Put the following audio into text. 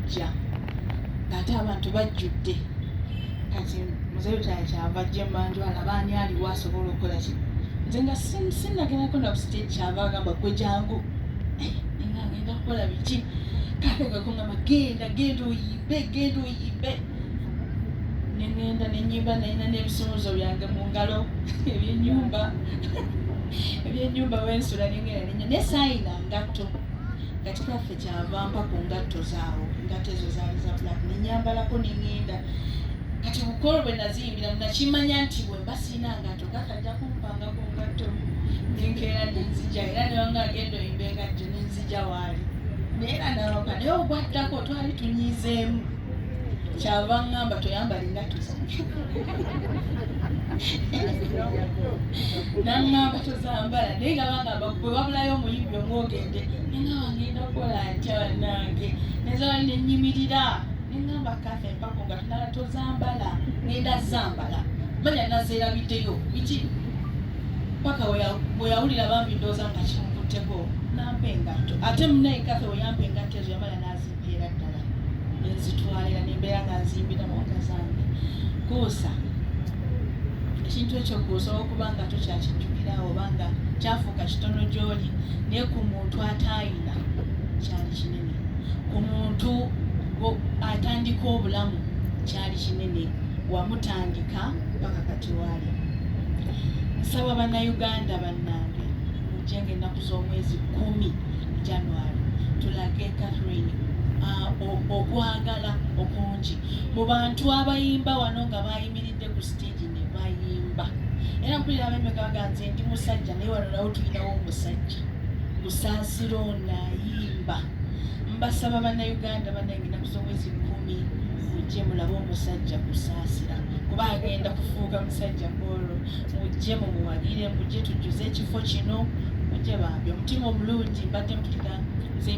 kujja ng'ate abantu bajjudde. Kati muzeeyo kyava ajja Manjwala baani aliwo asobola okukola ki? Nze nga sinnagendako na ku stage kyava agamba gwe jangu nga ngenda kukola biki? Kale kungamba genda oyimbe. Nengenda nenyimba nalina n'ebisumuluzo byange mu ngalo ebyennyumba wensula nengenda naye saayina ngatto. Kati kaffe kyava mpa ku ngatto zaawo, ngatto ezo zaali za black nenyambalako nengenda. Kati bukolo bwe naziyimbira nakimanya nti bwe mba sirina ngatto kakajja kumpanga ku ngatto nenkeera nenzija era newanga agenda oyimba engatto nenzija waali neera nawoka naye ogwaddako twali tunyiizeemu. Kyava ngamba toyambala engatto zange nangamba tozambala naye nga bangamba gwe wabulayo omuyimbi omwogende nenga ngenda kukola ntya bannange nezawali nenyimirira nengamba kafe mpako nga tunala tozambala ngenda zambala manya nazeerabiddeyo biki paka bwe yawulira bambi ndowooza nga kimukutteko nampa engatto ate munaye kafe weyampa engatto ezo yamala nazimpeera ddala nenzitwalira nembeera nga nzimbira mwaka zange kuusa ekintu ekyo kuusa okuba nga tokyakijjukira oba nga kyafuuka kitono gy'oli naye ku muntu ataayina kyali kinene, ku muntu atandika obulamu kyali kinene, wamutandika paka kati waali. Nsaba bannayuganda bannange mujjenga ennaku z'omwezi 10 January tulage Catherine okwagala okungi mu bantu abayimba wano nga bayimiridde ku stage ne bayimba. Era mpulira abemeka baganze ndi musajja naye wano nawo tulinawo omusajja Busaasiro nayimba. Mbasaba bannayuganda bannange ennaku z'omwezi 10 mujje mulabe omusajja Busaasira kuba agenda kufuuka musajja Polo. Mujje mumuwalire, mujje tujjuze ekifo kino, mujje bambi omutima omulungi mbadde mpulira nze